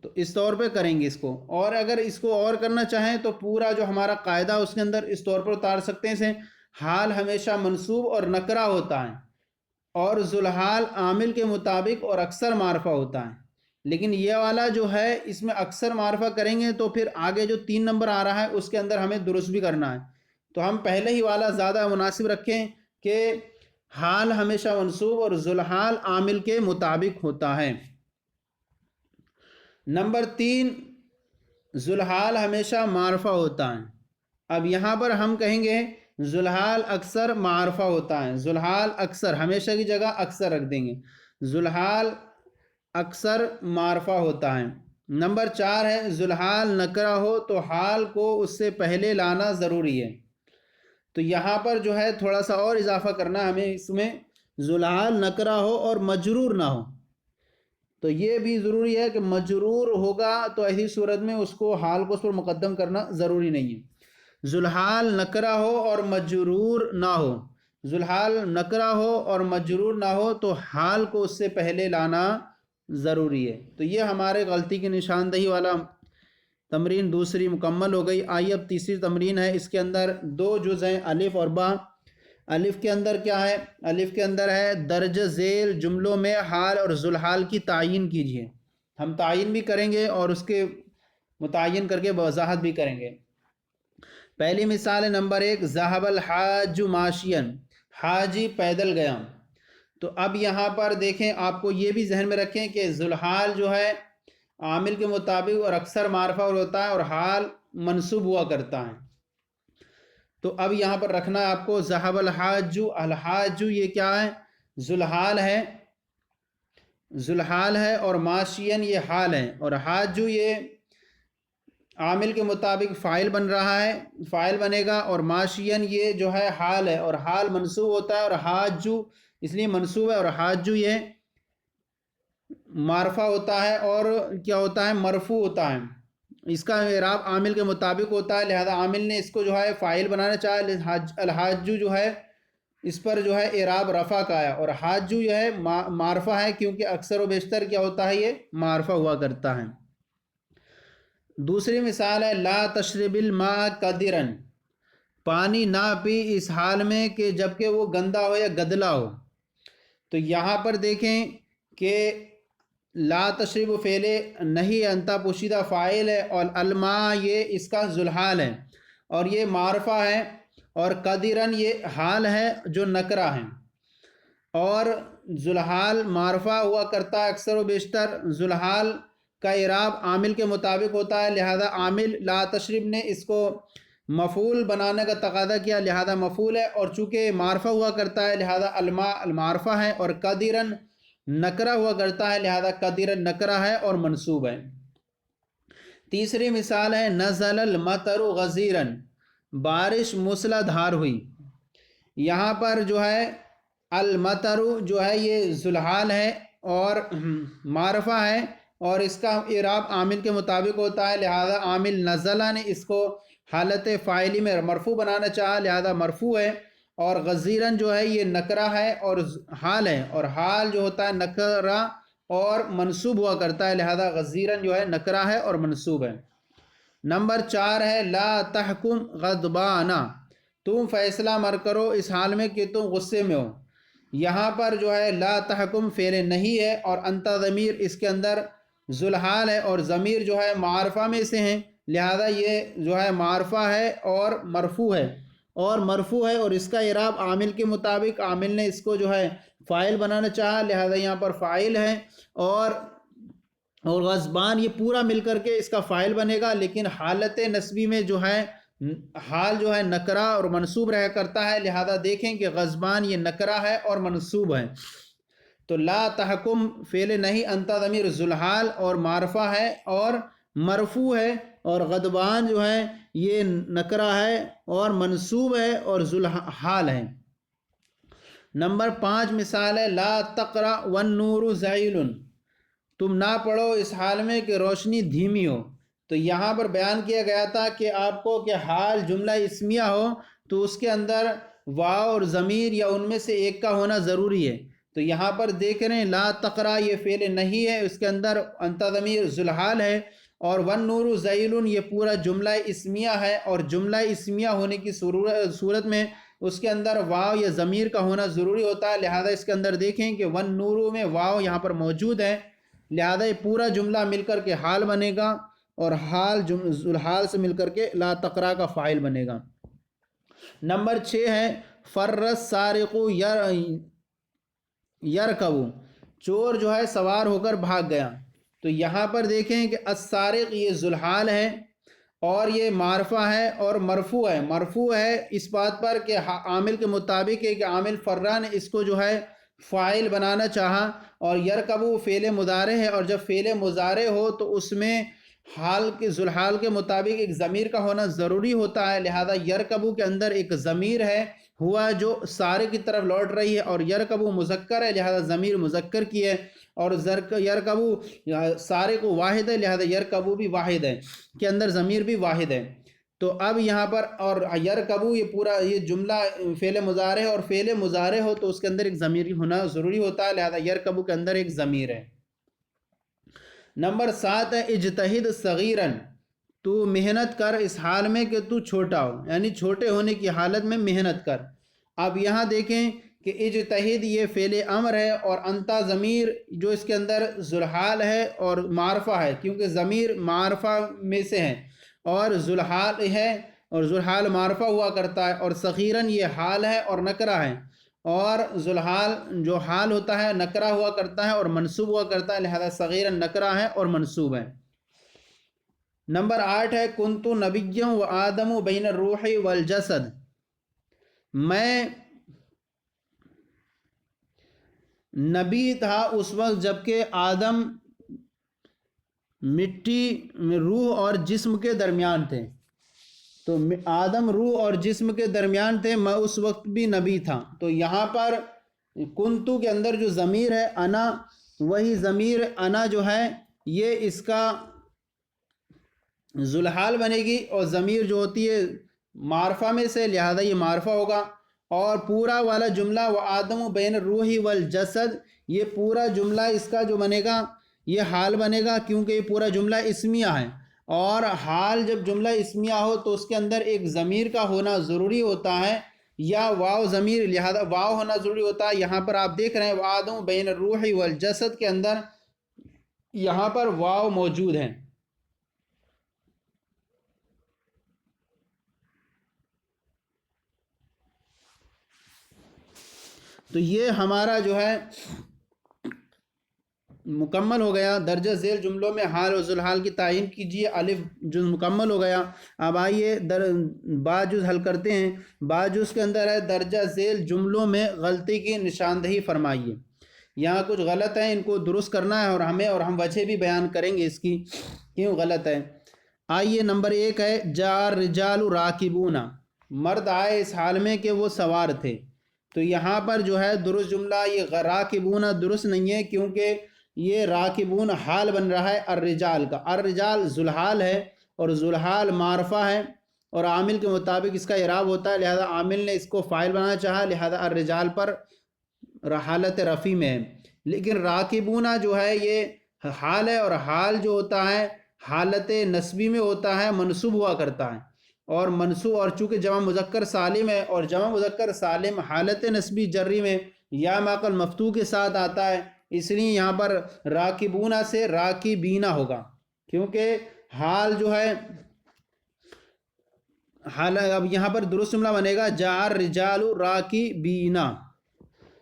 تو اس طور پہ کریں گے اس کو۔ اور اگر اس کو اور کرنا چاہیں تو پورا جو ہمارا قاعدہ اس کے اندر اس طور پر اتار سکتے ہیں اسے، حال ہمیشہ منصوب اور نکرہ ہوتا ہے، اور ذوالحال عامل کے مطابق اور اکثر معرفہ ہوتا ہے۔ لیکن یہ والا جو ہے اس میں اکثر معرفہ کریں گے تو پھر آگے جو 3 نمبر آ رہا ہے اس کے اندر ہمیں درست بھی کرنا ہے، تو ہم پہلے ہی والا زیادہ مناسب رکھیں کہ حال ہمیشہ منصوب اور ذوالحال عامل کے مطابق ہوتا ہے۔ نمبر 3 ذوالحال ہمیشہ معرفہ ہوتا ہے۔ اب یہاں پر ہم کہیں گے ذوالحال اکثر معرفہ ہوتا ہے، ذوالحال اکثر، ہمیشہ کی جگہ اکثر رکھ دیں گے، ذوالحال اکثر معرفہ ہوتا ہے۔ نمبر 4 ہے، ذوالحال نکرہ ہو تو حال کو اس سے پہلے لانا ضروری ہے۔ تو یہاں پر جو ہے تھوڑا سا اور اضافہ کرنا ہے ہمیں، اس میں ذوالحال نکرہ ہو اور مجرور نہ ہو، تو یہ بھی ضروری ہے کہ مجرور ہوگا تو ایسی صورت میں اس کو حال کو اس پر مقدم کرنا ضروری نہیں ہے۔ ذوالحال نکرہ ہو اور مجرور نہ ہو، ذوالحال نکرہ ہو اور مجرور نہ ہو تو حال کو اس سے پہلے لانا ضروری ہے۔ تو یہ ہمارے غلطی کی نشاندہی والا تمرین دوسری مکمل ہو گئی۔ آئیے اب تیسری تمرین ہے، اس کے اندر 2 جز ہیں، الف اور با۔ الف کے اندر کیا ہے؟ الف کے اندر ہے درج ذیل جملوں میں حال اور ذوالحال کی تعین کیجیے۔ ہم تعین بھی کریں گے اور اس کے متعین کر کے وضاحت بھی کریں گے۔ پہلی مثال ہے نمبر 1، ذهب الحاج ماشیا، حاجی پیدل گیا۔ تو اب یہاں پر دیکھیں، آپ کو یہ بھی ذہن میں رکھیں کہ ذوالحال جو ہے عامل کے مطابق اور اکثر معرفہ ہوتا ہے اور حال منصوب ہوا کرتا ہے۔ تو اب یہاں پر رکھنا ہے آپ کو ذهب الحاج، الحاج یہ کیا ہے؟ ذوالحال ہے اور ماشین یہ حال ہے، اور حاج یہ عامل کے مطابق فاعل بن رہا ہے، فاعل بنے گا، اور ماشین یہ جو ہے حال ہے اور حال منصوب ہوتا ہے، اور حاج اس لیے منصوب ہے، اور حاج یہ معرفہ ہوتا ہے اور کیا ہوتا ہے؟ مرفوع ہوتا ہے۔ اس کا اعراب عامل کے مطابق ہوتا ہے، لہذا عامل نے اس کو جو ہے فاعل بنانا چاہا، الحاج جو ہے اس پر جو ہے اعراب رفع کا ہے، اور حاج جو ہے معرفہ ہے کیونکہ اکثر و بیشتر کیا ہوتا ہے؟ یہ معرفہ ہوا کرتا ہے۔ دوسری مثال ہے لا تشرب الماء قدرا، پانی نہ پی اس حال میں کہ جبکہ وہ گندا ہو یا گدلا ہو۔ تو یہاں پر دیکھیں کہ لا تشرب فعل نہیں انتا پوشیدہ فاعل ہے، اور الماء یہ اس کا ذوالحال ہے اور یہ معرفہ ہے، اور قدرن یہ حال ہے جو نکرہ ہے، اور ذوالحال معرفہ ہوا کرتا ہے اکثر و بیشتر، ذوالحال کا اعراب عامل کے مطابق ہوتا ہے، لہذا عامل لا تشرب نے اس کو مفعول بنانے کا تقاضا کیا، لہذا مفعول ہے، اور چونکہ معرفہ ہوا کرتا ہے لہذا الماء المعرفہ ہے، اور قدرن نکرہ ہوا کرتا ہے لہذا قدرن نکرہ ہے اور منصوب ہے۔ تیسری مثال ہے نزل المطر غزیرا، بارش موسلا دھار ہوئی۔ یہاں پر جو ہے المطر جو ہے یہ ذوالحال ہے اور معرفہ ہے، اور اس کا اعراب عامل کے مطابق ہوتا ہے، لہذا عامل نزلہ نے اس کو حالت فاعلی میں مرفوع بنانا چاہا لہذا مرفوع ہے، اور غزیرن جو ہے یہ نکرہ ہے اور حال ہے، اور حال جو ہوتا ہے نکرہ اور منصوب ہوا کرتا ہے، لہذا غزیرن جو ہے نکرہ ہے اور منصوب ہے۔ نمبر 4 ہے لا تحکم غضبانا، تم فیصلہ مر کرو اس حال میں کہ تم غصے میں ہو۔ یہاں پر جو ہے لا تحکم فعل نہیں ہے، اور انت ضمیر اس کے اندر ذوالحال ہے، اور ضمیر جو ہے معرفہ میں سے ہیں، لہذا یہ جو ہے معرفہ ہے اور مرفوع ہے، اور اس کا اعراب عامل کے مطابق، عامل نے اس کو جو ہے فاعل بنانا چاہا لہذا یہاں پر فاعل ہے، اور غضبان یہ پورا مل کر کے اس کا فاعل بنے گا، لیکن حالت نصبی میں جو ہے حال جو ہے نکرہ اور منصوب رہا کرتا ہے، لہذا دیکھیں کہ غضبان یہ نکرہ ہے اور منصوب ہے۔ تو لا تحکم فعل نہیں، انت ضمیر ذوالحال اور معرفہ ہے اور مرفوع ہے، اور غضبان جو ہے یہ نکرہ ہے اور منصوب ہے اور ذوالحال ہے۔ نمبر 5 مثال ہے لا تقرأ والنور زعیل، تم نہ پڑھو اس حال میں کہ روشنی دھیمی ہو۔ تو یہاں پر بیان کیا گیا تھا کہ آپ کو کہ حال جملہ اسمیہ ہو تو اس کے اندر واو اور ضمیر یا ان میں سے ایک کا ہونا ضروری ہے۔ تو یہاں پر دیکھ رہے ہیں لا تقرأ یہ فعل نہیں ہے، اس کے اندر انت ضمیر ذوالحال ہے، اور والنور زعیل یہ پورا جملہ اسمیہ ہے، اور جملہ اسمیہ ہونے کی صورت میں اس کے اندر واو یا ضمیر کا ہونا ضروری ہوتا ہے، لہذا اس کے اندر دیکھیں کہ والنور میں واو یہاں پر موجود ہے، لہذا یہ پورا جملہ مل کر کے حال بنے گا، اور حال ذوالحال سے مل کر کے لا تقرأ کا فاعل بنے گا۔ نمبر 6 ہے فر السارق یرکب، چور جو ہے سوار ہو کر بھاگ گیا۔ تو یہاں پر دیکھیں کہ السارق یہ ذوالحال ہے اور یہ معرفہ ہے اور مرفوع ہے۔ مرفوع ہے اس بات پر کہ عامل کے مطابق ہے کہ عامل فرہ نے اس کو جو ہے فاعل بنانا چاہا، اور یرکبو فعل مضارع ہے، اور جب فعل مضارع ہو تو اس میں حال کے ذوالحال کے مطابق ایک ضمیر کا ہونا ضروری ہوتا ہے، لہذا یرکبو کے اندر ایک ضمیر ہے ہوا جو سارے کی طرف لوٹ رہی ہے، اور یرکبو مذکر ہے لہذا ضمیر مذکر کی ہے، اور یرکبو سارے کو واحد ہے لہذا یرکبو بھی واحد ہے، کے اندر ضمیر بھی واحد ہے۔ تو اب یہاں پر اور یرکبو یہ پورا یہ جملہ فعل مضارع ہے، اور فعل مضارع ہو تو اس کے اندر ایک ضمیر ہونا ضروری ہوتا ہے، لہذا یرکبو کے اندر ایک ضمیر ہے۔ نمبر 7 ہے اجتہد صغیرن، تو محنت کر اس حال میں کہ تو چھوٹا ہو، یعنی چھوٹے ہونے کی حالت میں محنت کر۔ اب یہاں دیکھیں کہ اجتہد یہ فعل امر ہے، اور انتا ضمیر جو اس کے اندر ذوالحال ہے اور معرفہ ہے، کیونکہ ضمیر معرفہ میں سے ہے، اور ذوالحال ہے اور ذوالحال معرفہ ہوا کرتا ہے، اور صغیرن یہ حال ہے اور نکرہ ہے، اور ذوالحال جو حال ہوتا ہے نکرہ ہوا کرتا ہے اور منصوب ہوا کرتا ہے، لہذا صغیرن نکرہ ہے اور منصوب ہے۔ نمبر 8 ہے کنتو نبیّا و آدم بین الروح والجسد، میں نبی تھا اس وقت جبکہ آدم مٹی میں روح اور جسم کے درمیان تھے۔ تو آدم روح اور جسم کے درمیان تھے، میں اس وقت بھی نبی تھا۔ تو یہاں پر کنتو کے اندر جو ضمیر ہے انا، وہی ضمیر انا جو ہے یہ اس کا ذوالحال بنے گی، اور ضمیر جو ہوتی ہے معرفہ میں سے لہذا یہ معرفہ ہوگا، اور پورا والا جملہ و آدم بین الروح والجسد یہ پورا جملہ اس کا جو بنے گا یہ حال بنے گا، کیونکہ یہ پورا جملہ اسمیہ ہے، اور حال جب جملہ اسمیہ ہو تو اس کے اندر ایک ضمیر کا ہونا ضروری ہوتا ہے، یا واو ضمیر، لہذا واو ہونا ضروری ہوتا ہے۔ یہاں پر آپ دیکھ رہے ہیں وآدم بین الروح والجسد کے اندر یہاں پر واو موجود ہے۔ تو یہ ہمارا جو ہے مکمل ہو گیا۔ درجہ ذیل جملوں میں حال و ذوالحال کی تعین کیجیے، الف جز مکمل ہو گیا۔ اب آئیے با جز حل کرتے ہیں۔ با جز کے اندر ہے درجہ ذیل جملوں میں غلطی کی نشاندہی فرمائیے۔ یہاں کچھ غلط ہیں، ان کو درست کرنا ہے، اور ہم وجہ بھی بیان کریں گے اس کی کیوں غلط ہے۔ آئیے نمبر 1 ہے جاء الرجال راکبون، مرد آئے اس حال میں کہ وہ سوار تھے۔ تو یہاں پر جو ہے درست جملہ یہ راکبون درست نہیں ہے، کیونکہ یہ راکبون حال بن رہا ہے الرجال کا۔ الرجال ذوالحال ہے اور ذوالحال معرفہ ہے، اور عامل کے مطابق اس کا اعراب ہوتا ہے، لہذا عامل نے اس کو فاعل بنانا چاہا، لہذا الرجال پر حالت رفع میں ہے۔ لیکن راکبون جو ہے یہ حال ہے، اور حال جو ہوتا ہے حالت نسبی میں ہوتا ہے، منصوب ہوا کرتا ہے، اور منصوب، اور چونکہ جمع مذکر سالم ہے، اور جمع مذکر سالم حالت نسبی جری میں یا ماقل مفتوح کے ساتھ آتا ہے، اس لیے یہاں پر راکبونا سے راکبینا ہوگا، کیونکہ حال جو ہے حال، اب یہاں پر درست جملہ بنے گا جاء الرجال راکبینا،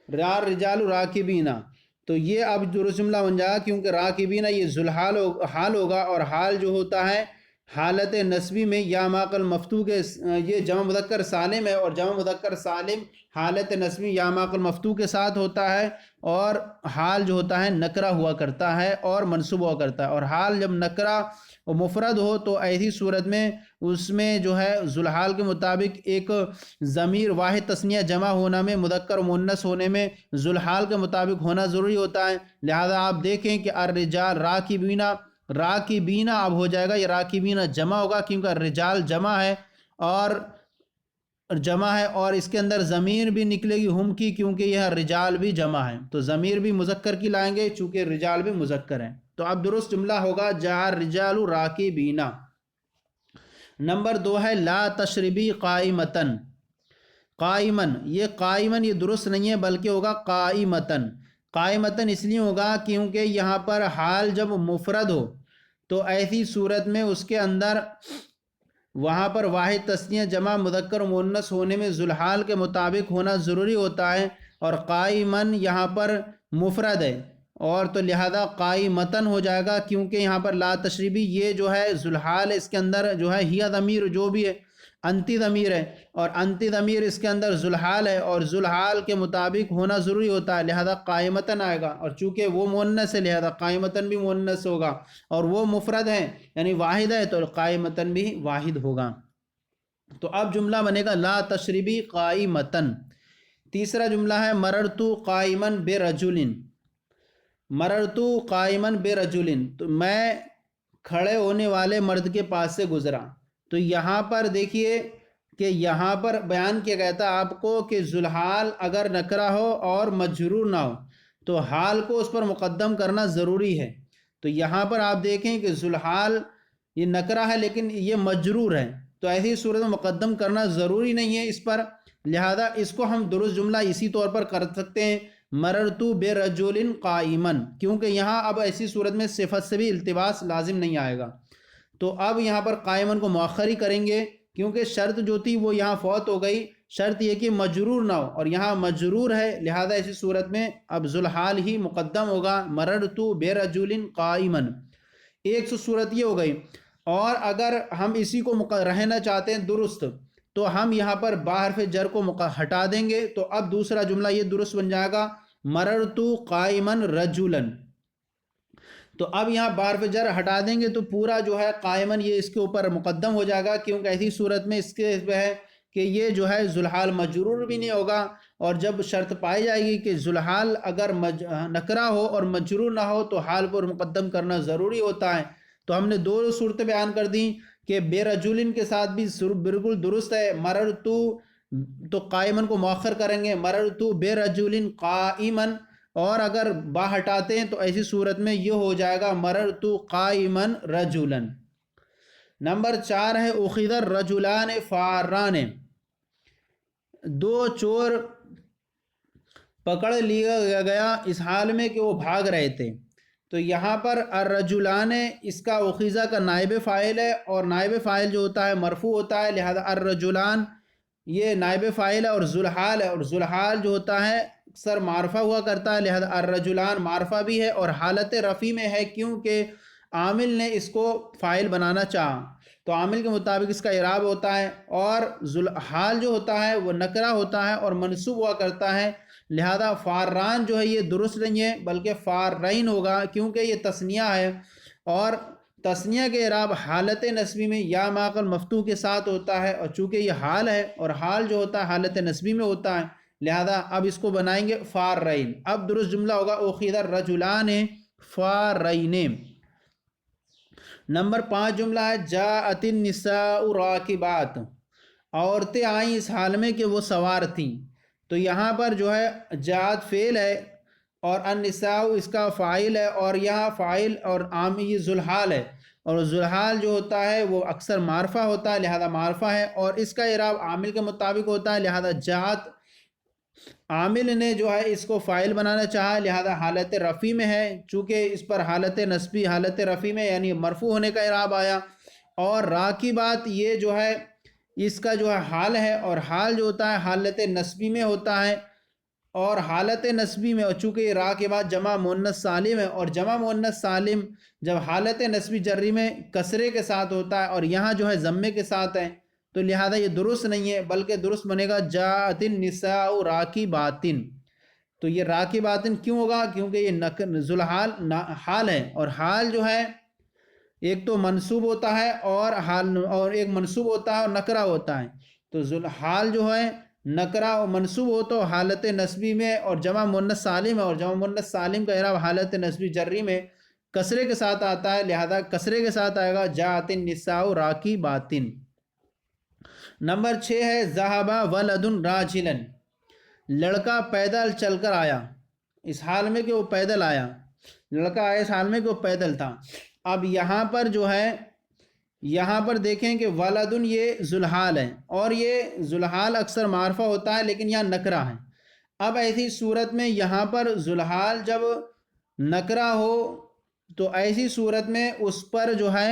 الرجال راکبینا، تو یہ اب درست جملہ بن جائے گا، کیونکہ راکبینا یہ ذوالحال حال ہوگا، اور حال جو ہوتا ہے حالت نسبی میں یا ماقل مفتوح کے، یہ جمع مذکر سالم ہے، اور جمع مذکر سالم حالت نسبی یا ماقل مفتوح کے ساتھ ہوتا ہے، اور حال جو ہوتا ہے نکرہ ہوا کرتا ہے اور منصوب ہوا کرتا ہے، اور حال جب نکرہ و مفرد ہو تو ایسی صورت میں اس میں جو ہے ذوالحال کے مطابق ایک ضمیر واحد تثنیہ جمع ہونا میں، مذکر و مؤنث ہونے میں ذوالحال کے مطابق ہونا ضروری ہوتا ہے، لہذا آپ دیکھیں کہ الرجال راکبینا، راکبینا اب ہو جائے گا، یہ راکبینا جمع ہوگا، کیونکہ الرجال جمع ہے، اور اس کے اندر ضمیر بھی نکلے گی ہم کی، کیونکہ یہ رجال بھی جمع ہے، تو ضمیر بھی مذکر کی لائیں گے چونکہ رجال بھی مذکر ہیں، تو اب درست جملہ ہوگا جاء الرجال راکبینا۔ نمبر 2 ہے لا تشربی قائمتن، قائمن، یہ قائمن یہ درست نہیں ہے بلکہ ہوگا قائمتن، قائمتن اس لیے ہوگا کیونکہ یہاں پر حال جب مفرد ہو تو ایسی صورت میں اس کے اندر وہاں پر واحد تثنیہ جمع مذکر و مؤنث ہونے میں ذوالحال کے مطابق ہونا ضروری ہوتا ہے، اور قائمن یہاں پر مفرد ہے، اور تو لہذا قائمتن ہو جائے گا، کیونکہ یہاں پر لا تشریبی یہ جو ہے ذوالحال اس کے اندر جو ہے ہی ضمیر جو بھی ہے انتی ضمیر ہے، اور انتی ضمیر اس کے اندر ذوالحال ہے، اور ذوالحال کے مطابق ہونا ضروری ہوتا ہے، لہذا قائمتن آئے گا، اور چونکہ وہ مؤنث ہے لہذا قائمتن بھی مؤنث ہوگا، اور وہ مفرد ہے یعنی واحد ہے تو قائمتن بھی واحد ہوگا، تو اب جملہ بنے گا لا تشربی قائمتن۔ تیسرا جملہ ہے مررتو قائمن برجل، مررتو قائمن برجل، تو میں کھڑے ہونے والے مرد کے پاس سے گزرا، تو یہاں پر دیکھیے کہ یہاں پر بیان کیا گیا تھا آپ کو کہ ذوالحال اگر نکرہ ہو اور مجرور نہ ہو تو حال کو اس پر مقدم کرنا ضروری ہے، تو یہاں پر آپ دیکھیں کہ ذوالحال یہ نکرہ ہے لیکن یہ مجرور ہے، تو ایسی صورت میں مقدم کرنا ضروری نہیں ہے اس پر، لہذا اس کو ہم درست جملہ اسی طور پر کر سکتے ہیں مررتو برجل قائمن، کیونکہ یہاں اب ایسی صورت میں صفت سے بھی التباس لازم نہیں آئے گا، تو اب یہاں پر قائمن کو مؤخر ہی کریں گے، کیونکہ شرط جو تھی وہ یہاں فوت ہو گئی، شرط یہ کہ مجرور نہ ہو، اور یہاں مجرور ہے، لہذا ایسی صورت میں اب ذوالحال ہی مقدم ہوگا، مررتو برجل قائمن، ایک صورت یہ ہو گئی، اور اگر ہم اسی کو رہنا چاہتے ہیں درست تو ہم یہاں پر با حرف جر کو ہٹا دیں گے، تو اب دوسرا جملہ یہ درست بن جائے گا مررتو قائمن رجلن، تو اب یہاں با حرف جر ہٹا دیں گے تو پورا جو ہے قائمن یہ اس کے اوپر مقدم ہو جائے گا، کیونکہ ایسی صورت میں اس کے ہے کہ یہ جو ہے ذوالحال مجرور بھی نہیں ہوگا، اور جب شرط پائی جائے گی کہ ذوالحال اگر نکرہ ہو اور مجرور نہ ہو تو حال پر مقدم کرنا ضروری ہوتا ہے، تو ہم نے دو صورتیں بیان کر دیں کہ بے رجولن کے ساتھ بھی بالکل درست ہے، مررتو تو قائمن کو مؤخر کریں گے مررتو بے رجولن قائمن، اور اگر با ہٹاتے ہیں تو ایسی صورت میں یہ ہو جائے گا مررتو قائمن رجولن۔ نمبر 4 ہے اخذ الرجلان فاران، دو چور پکڑ لیا گیا اس حال میں کہ وہ بھاگ رہے تھے، تو یہاں پر الرجلان اس کا اخذہ کا نائب فاعل ہے، اور نائب فاعل جو ہوتا ہے مرفوع ہوتا ہے، لہذا الرجلان یہ نائب فاعل ہے اور ذوالحال ہے، اور ذوالحال جو ہوتا ہے اکثر معرفہ ہوا کرتا ہے، لہذا الرجلان معرفہ بھی ہے اور حالت رفع میں ہے، کیونکہ عامل نے اس کو فاعل بنانا چاہا، تو عامل کے مطابق اس کا اعراب ہوتا ہے، اور ذوالحال جو ہوتا ہے وہ نکرہ ہوتا ہے اور منصوب ہوا کرتا ہے، لہذا فاران جو ہے یہ درست نہیں ہے بلکہ فارین ہوگا، کیونکہ یہ تثنیہ ہے، اور تثنیہ کے اعراب حالت نسبی میں یا ماقل مفتوح کے ساتھ ہوتا ہے، اور چونکہ یہ حال ہے اور حال جو ہوتا ہے حالت نسبی میں ہوتا ہے، لہذا اب اس کو بنائیں گے فارین، اب درست جملہ ہوگا اخذ الرجلان فارین۔ نمبر 5 جملہ ہے جاءت النساء راکبات، عورتیں آئیں اس حال میں کہ وہ سوار تھیں. تو یہاں پر جو ہے جاءت فعل ہے اور النساء اس کا فاعل ہے، اور یہاں فاعل اور عام یہ ذوالحال ہے، اور ذوالحال جو ہوتا ہے وہ اکثر معرفہ ہوتا ہے لہذا معرفہ ہے، اور اس کا اعراب عامل کے مطابق ہوتا ہے لہذا جاءت عامل نے جو ہے اس کو فاعل بنانا چاہا لہذا حالت رفع میں ہے، چونکہ اس پر حالت نصبی حالت رفع میں یعنی مرفوع ہونے کا اعراب آیا. اور راکبات یہ جو ہے اس کا جو ہے حال ہے، اور حال جو ہوتا ہے حالت نصبی میں ہوتا ہے، اور حالت نصبی میں، اور چونکہ یہ را کے بعد جمع مؤنث سالم ہے، اور جمع مؤنث سالم جب حالت نصبی جری میں کسرے کے ساتھ ہوتا ہے اور یہاں جو ہے ضمے کے ساتھ ہے تو لہذا یہ درست نہیں ہے، بلکہ درست بنے گا جاءت النساء راکبات. تو یہ راکبات کیوں ہوگا؟ کیونکہ یہ ذوالحال حال ہے، اور حال جو ہے ایک تو منصوب ہوتا ہے اور ایک منصوب ہوتا ہے اور نکرہ ہوتا ہے. تو ذوالحال جو ہے نکرہ و منصوب ہو تو حالت نصبی میں، اور جمع مؤنث سالم ہے، اور جمع مؤنث سالم کا اعراب حالت نصبی جری میں کسرے کے ساتھ آتا ہے لہذا کسرے کے ساتھ آئے گا جاءت النساء راکبات. نمبر 6 ہے ذہب ولد راجلا، لڑکا پیدل چل کر آیا اس حال میں کہ وہ پیدل آیا، لڑکا آیا اس حال میں کہ وہ پیدل تھا. اب یہاں پر جو ہے یہاں پر دیکھیں کہ ولدن یہ ذوالحال ہے، اور یہ ذوالحال اکثر معرفہ ہوتا ہے لیکن یہاں نکرہ ہے. اب ایسی صورت میں یہاں پر ذوالحال جب نکرہ ہو تو ایسی صورت میں اس پر جو ہے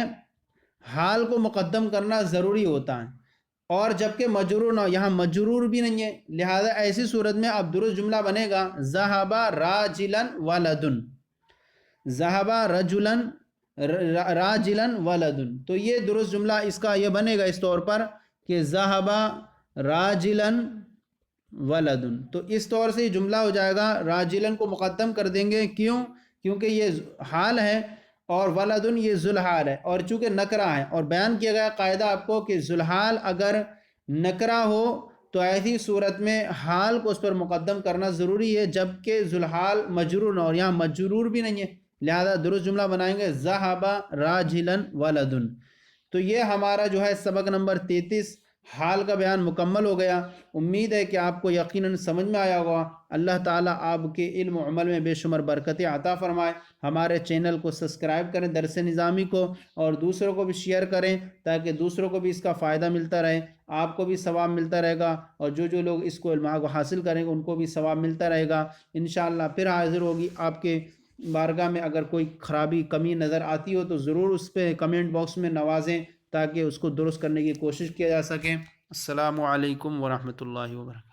حال کو مقدم کرنا ضروری ہوتا ہے، اور جبکہ مجرور نہ ہو، یہاں مجرور بھی نہیں ہے لہذا ایسی صورت میں اب درست جملہ بنے گا ذہب راجلا ولدن، ذہب رجلا راجلا ولدن. تو یہ درست جملہ اس کا یہ بنے گا اس طور پر کہ ذہب راجلا ولدن. تو اس طور سے یہ جملہ ہو جائے گا، راجلا کو مقدم کر دیں گے، کیوں؟ کیونکہ یہ حال ہے اور ولدن یہ ذوالحال ہے، اور چونکہ نکرہ ہے، اور بیان کیا گیا قاعدہ آپ کو کہ ذوالحال اگر نکرہ ہو تو ایسی صورت میں حال کو اس پر مقدم کرنا ضروری ہے، جبکہ ذوالحال مجرور نہ، اور یہاں مجرور بھی نہیں ہے لہذا درست جملہ بنائیں گے ذہب راجلا ولدن. تو یہ ہمارا جو ہے سبق نمبر 33 حال کا بیان مکمل ہو گیا. امید ہے کہ آپ کو یقیناً سمجھ میں آیا ہوگا. اللہ تعالیٰ آپ کے علم و عمل میں بے شمار برکتیں عطا فرمائے. ہمارے چینل کو سبسکرائب کریں درس نظامی کو، اور دوسروں کو بھی شیئر کریں تاکہ دوسروں کو بھی اس کا فائدہ ملتا رہے، آپ کو بھی ثواب ملتا رہے گا، اور جو لوگ اس کو علم کو حاصل کریں گے ان کو بھی ثواب ملتا رہے گا. انشاءاللہ پھر حاضر ہوگی آپ کے بارگاہ میں. اگر کوئی خرابی کمی نظر آتی ہو تو ضرور اس پہ کمنٹ باکس میں نوازیں تاکہ اس کو درست کرنے کی کوشش کیا جا سکے. السلام علیکم ورحمۃ اللہ وبرکاتہ.